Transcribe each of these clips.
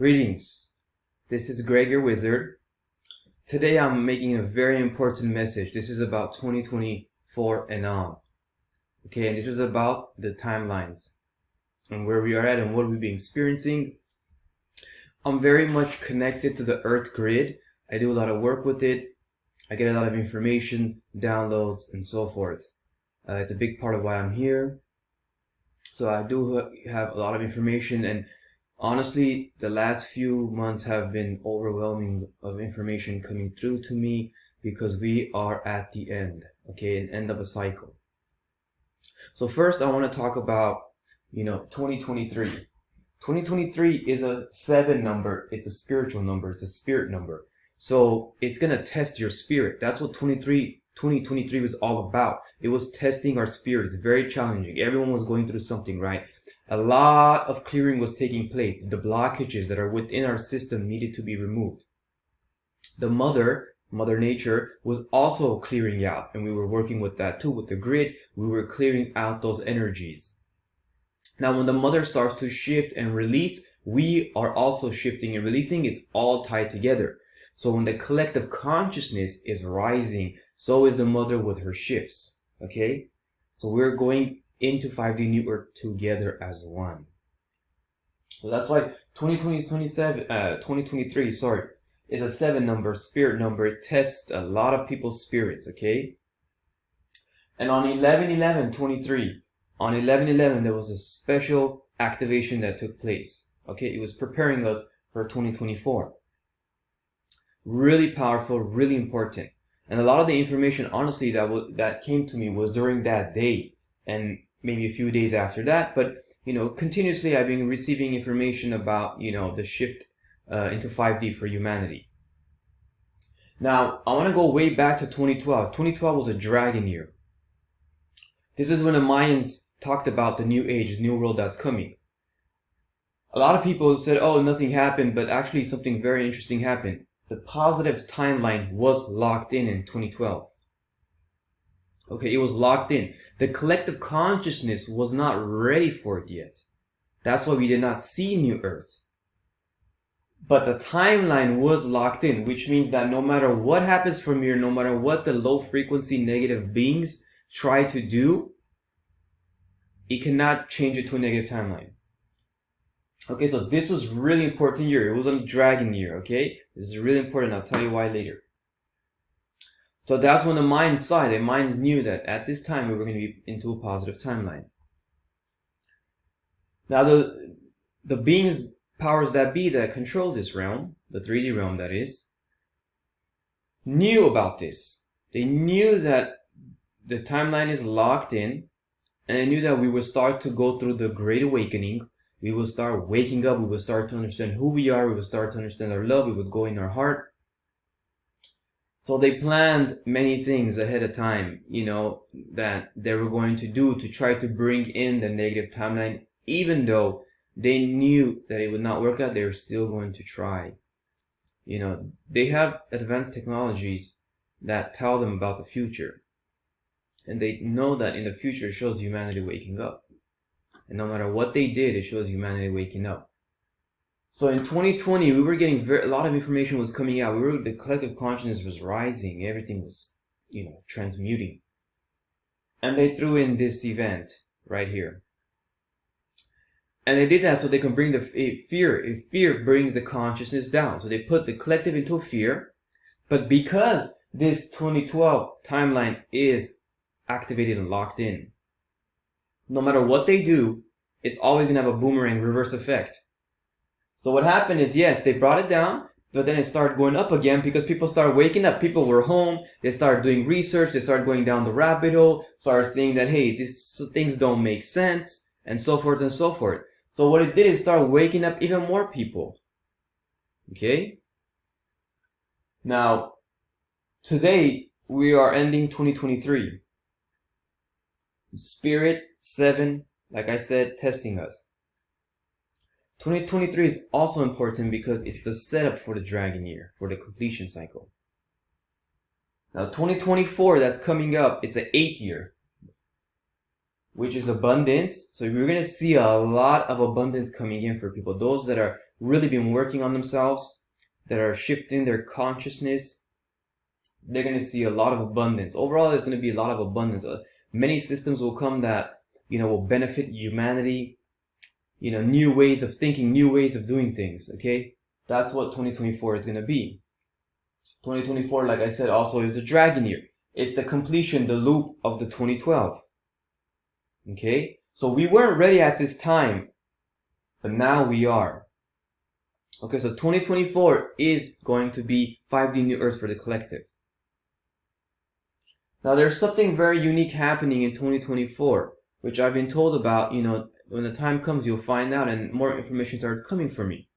Greetings, this is Greg your Wizard. Today I'm making a very important message. This is about 2024 and on. Okay, and this is about the timelines and where we are at and what we've been experiencing. I'm very much connected to the Earth grid. I do a lot of work with it. I get a lot of information, downloads, and so forth. It's a big part of why I'm here. So I do have a lot of information, and honestly, the last few months have been overwhelming of information coming through to me because we are at the end, okay, an end of a cycle. So first I want to talk about, 2023. 2023 is a 7 number. It's a spiritual number. It's a spirit number. So it's going to test your spirit. That's what 2023 was all about. It was testing our spirits. Very challenging. Everyone was going through something, right? A lot of clearing was taking place. The blockages that are within our system needed to be removed. The Mother Nature, was also clearing out, and we were working with that too. With the grid, we were clearing out those energies. Now, when the Mother starts to shift and release, we are also shifting and releasing. It's all tied together. So when the collective consciousness is rising, so is the Mother with her shifts. Okay? So we're going into 5D New Earth together as one. So that's why 2023 is a 7 number, spirit number. It tests a lot of people's spirits, okay? And on 11/11/23, on 11/11, there was a special activation that took place. Okay, it was preparing us for 2024. Really powerful, really important. And a lot of the information, honestly, that came to me was during that day and maybe a few days after that. But, continuously I've been receiving information about, the shift into 5D for humanity. Now, I want to go way back to 2012. 2012 was a dragon year. This is when the Mayans talked about the new age, the new world that's coming. A lot of people said, oh, nothing happened, but actually something very interesting happened. The positive timeline was locked in 2012. Okay, it was locked in. The collective consciousness was not ready for it yet. That's why we did not see New Earth. But the timeline was locked in, which means that no matter what happens from here, no matter what the low frequency negative beings try to do, it cannot change it to a negative timeline. Okay, so this was really important year. It was a dragon year, okay? This is really important. I'll tell you why later. So that's when the minds saw it. The minds knew that at this time we were going to be into a positive timeline. Now the beings, powers that be that control this realm, the 3D realm that is, knew about this. They knew that the timeline is locked in, and they knew that we would start to go through the Great Awakening. We will start waking up. We will start to understand who we are. We will start to understand our love. We would go in our heart. So they planned many things ahead of time, that they were going to do to try to bring in the negative timeline. Even though they knew that it would not work out, they were still going to try. They have advanced technologies that tell them about the future. And they know that in the future it shows humanity waking up. And no matter what they did, it shows humanity waking up. So in 2020, we were getting a lot of information was coming out. The collective consciousness was rising. Everything was, transmuting. And they threw in this event right here. And they did that so they can bring the fear. Fear brings the consciousness down. So they put the collective into fear. But because this 2012 timeline is activated and locked in, no matter what they do, it's always going to have a boomerang reverse effect. So what happened is, yes, they brought it down, but then it started going up again because people started waking up. People were home. They started doing research. They started going down the rabbit hole, started seeing that, hey, these things don't make sense, and so forth and so forth. So what it did is start waking up even more people. Okay? Now, today, we are ending 2023. Spirit 7, like I said, testing us. 2023 is also important because it's the setup for the dragon year, for the completion cycle. Now 2024, that's coming up, it's an 8th year, which is abundance. So we're going to see a lot of abundance coming in for people. Those that are really been working on themselves, that are shifting their consciousness, they're going to see a lot of abundance. Overall, there's going to be a lot of abundance. Many systems will come that, will benefit humanity. New ways of thinking, new ways of doing things, okay? That's what 2024 is going to be. 2024, like I said, also is the dragon year. It's the completion, the loop of the 2012. Okay? So we weren't ready at this time, but now we are. Okay, so 2024 is going to be 5D New Earth for the collective. Now there's something very unique happening in 2024, which I've been told about, when the time comes you'll find out and more information started coming from me.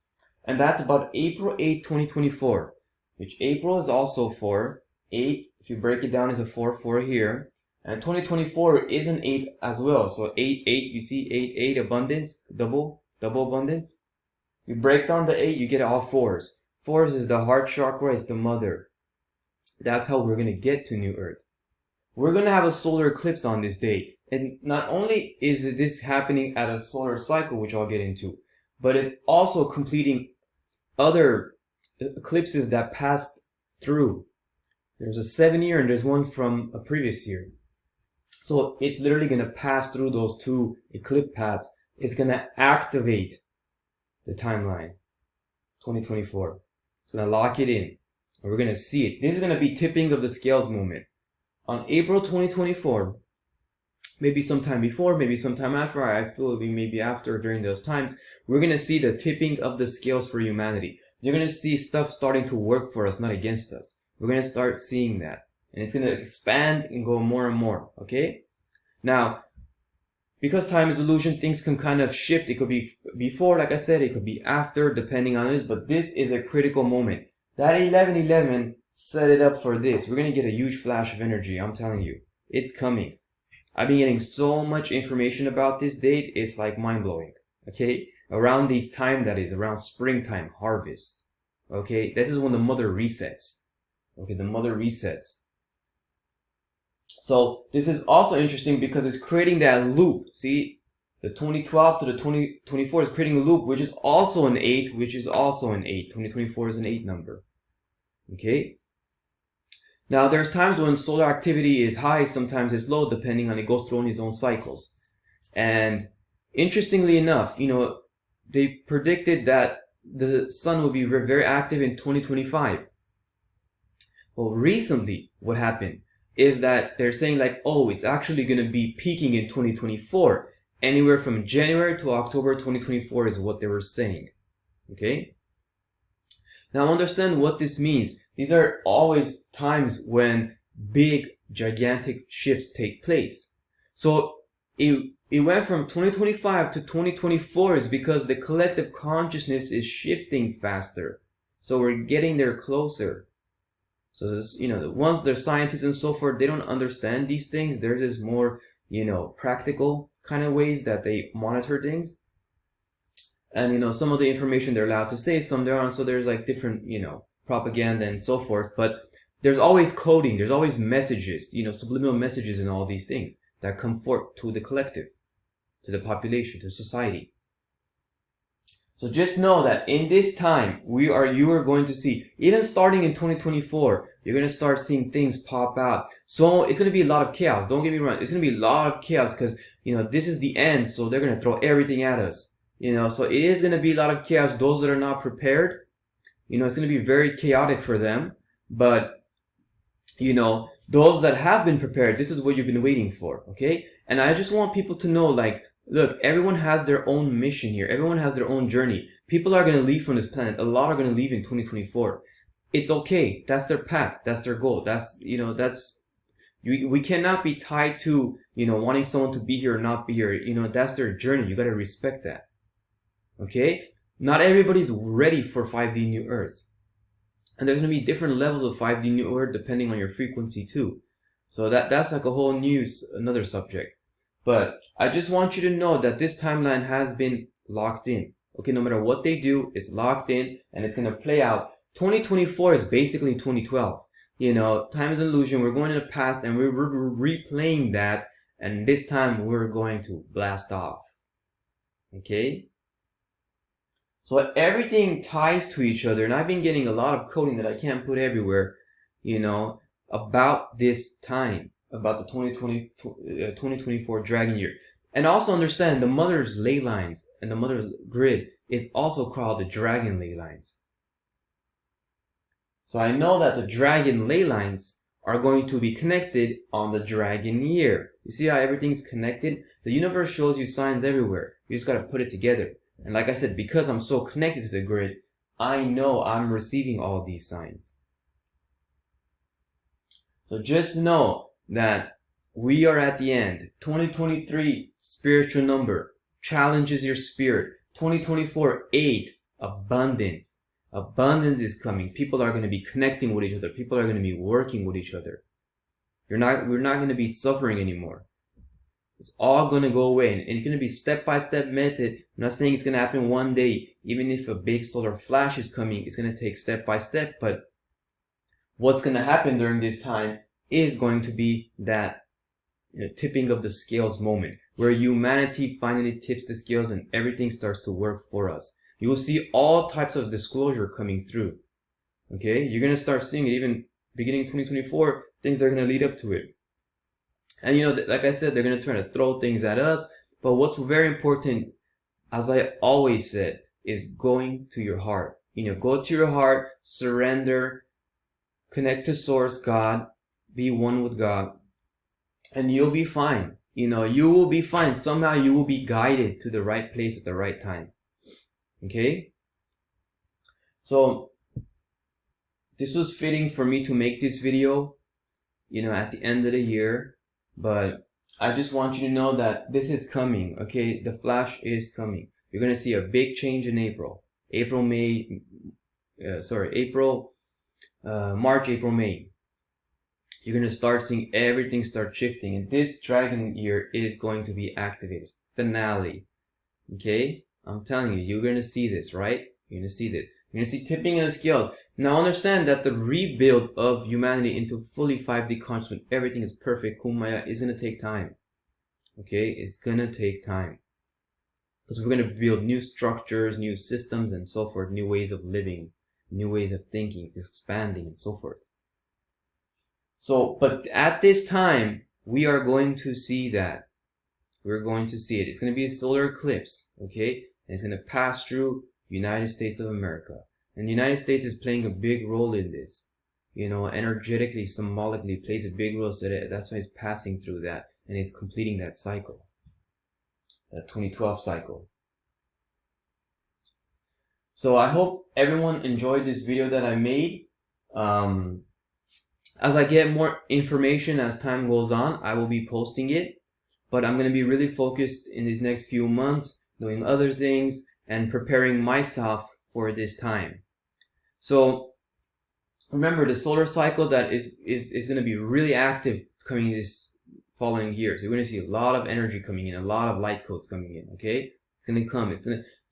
And that's about April 8, 2024, which April is also 4. 8, if you break it down, is a 4 here. And 2024 is an 8 as well. So 8, 8, you see 8, 8, abundance, double abundance. You break down the 8, you get all 4s. 4s is the heart chakra, it's the mother. That's how we're going to get to New Earth. We're going to have a solar eclipse on this day. And not only is this happening at a solar cycle, which I'll get into, but it's also completing other eclipses that passed through. There's a 7-year and there's one from a previous year. So it's literally going to pass through those 2 eclipse paths. It's going to activate the timeline, 2024. It's going to lock it in. And we're going to see it. This is going to be tipping of the scales moment. On April 2024, maybe sometime before, maybe sometime after, I feel it'll be maybe after, during those times, we're going to see the tipping of the scales for humanity. You're going to see stuff starting to work for us, not against us. We're going to start seeing that. And it's going to expand and go more and more, okay? Now, because time is illusion, things can kind of shift. It could be before, like I said, it could be after, depending on this, but this is a critical moment. That 11/11 set it up for this. We're going to get a huge flash of energy, I'm telling you. It's coming. I've been getting so much information about this date, it's like mind-blowing, okay? Around these time, that is, around springtime, harvest, okay? This is when the mother resets, okay? The mother resets. So this is also interesting because it's creating that loop. See, the 2012 to the 2024 is creating a loop, which is also an 8, which is also an 8. 2024 is an 8 number, okay? Now, there's times when solar activity is high, sometimes it's low, depending on, it goes through on its own cycles. And interestingly enough, they predicted that the sun will be very active in 2025. Well, recently, what happened is that they're saying like, oh, it's actually going to be peaking in 2024. Anywhere from January to October 2024 is what they were saying. Okay? Now understand what this means. These are always times when big, gigantic shifts take place. So it went from 2025 to 2024 is because the collective consciousness is shifting faster. So we're getting there closer. So this, once they're scientists and so forth, they don't understand these things. There's this more, practical kind of ways that they monitor things. And, some of the information they're allowed to say, some they aren't. So there's like different, propaganda and so forth. But there's always coding. There's always messages, subliminal messages and all these things that come forth to the collective, to the population, to society. So just know that in this time, you are going to see, even starting in 2024, you're going to start seeing things pop out. So it's going to be a lot of chaos. Don't get me wrong. It's going to be a lot of chaos because, this is the end. So they're going to throw everything at us. So it is going to be a lot of chaos. Those that are not prepared, it's going to be very chaotic for them. But, those that have been prepared, this is what you've been waiting for. Okay. And I just want people to know, like, look, everyone has their own mission here. Everyone has their own journey. People are going to leave from this planet. A lot are going to leave in 2024. It's okay. That's their path. That's their goal. We cannot be tied to, wanting someone to be here or not be here. That's their journey. You got to respect that. Okay? Not everybody's ready for 5D New Earth. And there's going to be different levels of 5D New Earth depending on your frequency too. So that's like a whole another subject. But I just want you to know that this timeline has been locked in. Okay, no matter what they do, it's locked in and it's going to play out. 2024 is basically 2012. Time is an illusion. We're going to the past and we're replaying that. And this time we're going to blast off. Okay? So everything ties to each other, and I've been getting a lot of coding that I can't put everywhere, you know, about this time, about the 2024 Dragon Year. And also understand the mother's ley lines and the mother's grid is also called the dragon ley lines. So I know that the dragon ley lines are going to be connected on the dragon year. You see how everything's connected? The universe shows you signs everywhere. You just got to put it together. And like I said, because I'm so connected to the grid, I know I'm receiving all these signs. So just know that we are at the end. 2023, spiritual number, challenges your spirit. 2024, 8, abundance. Abundance is coming. People are going to be connecting with each other. People are going to be working with each other. We're not going to be suffering anymore. It's all going to go away. And it's going to be step-by-step method. I'm not saying it's going to happen one day. Even if a big solar flash is coming, it's going to take step-by-step. But what's going to happen during this time is going to be that tipping of the scales moment, where humanity finally tips the scales and everything starts to work for us. You will see all types of disclosure coming through. Okay, you're going to start seeing it even beginning 2024, things are going to lead up to it. And like I said, they're going to try to throw things at us. But what's very important, as I always said, is going to your heart. Go to your heart, surrender, connect to Source, God, be one with God, and you'll be fine. You will be fine. Somehow you will be guided to the right place at the right time. Okay? So this was fitting for me to make this video, at the end of the year. But I just want you to know that this is coming, okay? The flash is coming. You're going to see a big change in April. March, April, May. You're going to start seeing everything start shifting. And this dragon year is going to be activated. Finale. Okay? I'm telling you, you're going to see this, right? You're going to see this. You're going to see tipping in the scales. Now understand that the rebuild of humanity into fully 5D conscious, when everything is perfect, Kumbaya, is going to take time. Okay? It's going to take time. Because we're going to build new structures, new systems, and so forth, new ways of living, new ways of thinking, expanding, and so forth. So, but at this time, we are going to see that. We're going to see it. It's going to be a solar eclipse, okay? And it's going to pass through United States of America. And the United States is playing a big role in this. Energetically, symbolically plays a big role. So that's why it's passing through that. And it's completing that cycle. That 2012 cycle. So I hope everyone enjoyed this video that I made. As I get more information as time goes on, I will be posting it. But I'm going to be really focused in these next few months, doing other things and preparing myself for this time. So remember, the solar cycle that is going to be really active coming this following year. So you're going to see a lot of energy coming in, a lot of light codes coming in, okay? It's going to come. It's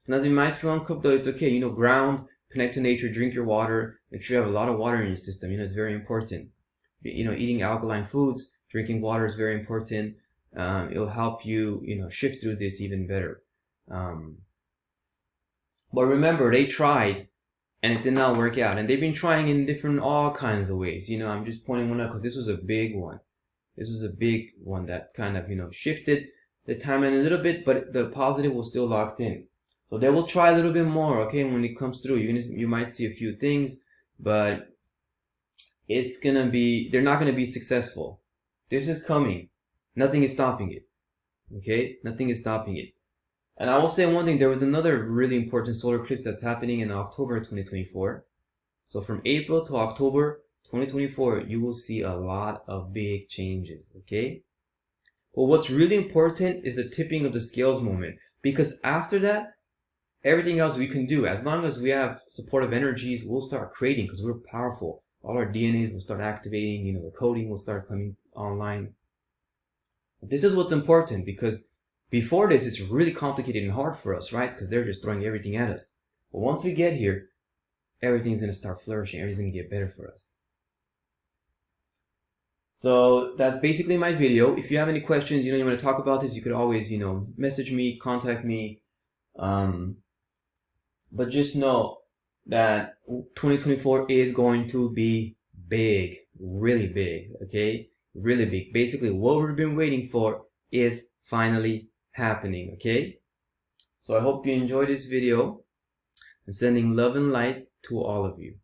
not, you might feel uncomfortable, it's okay. Ground, connect to nature, drink your water. Make sure you have a lot of water in your system. It's very important. Eating alkaline foods, drinking water is very important. It'll help you, shift through this even better. But remember, they tried and it did not work out. And they've been trying in all kinds of ways. I'm just pointing one out because this was a big one. This was a big one that kind of, shifted the timeline a little bit, but the positive was still locked in. So they will try a little bit more, okay, when it comes through. You might see a few things, but they're not gonna be successful. This is coming. Nothing is stopping it. Okay? Nothing is stopping it. And I will say one thing, there was another really important solar eclipse that's happening in October 2024. So from April to October 2024, you will see a lot of big changes, okay? But what's really important is the tipping of the scales moment. Because after that, everything else we can do, as long as we have supportive energies, we'll start creating because we're powerful. All our DNAs will start activating, the coding will start coming online. This is what's important, because before this, it's really complicated and hard for us, right? Because they're just throwing everything at us. But once we get here, everything's going to start flourishing. Everything's going to get better for us. So that's basically my video. If you have any questions, you want to talk about this, you could always, message me, contact me. But just know that 2024 is going to be big, really big, okay? Really big. Basically, what we've been waiting for is finally happening, okay? So I hope you enjoyed this video, and sending love and light to all of you.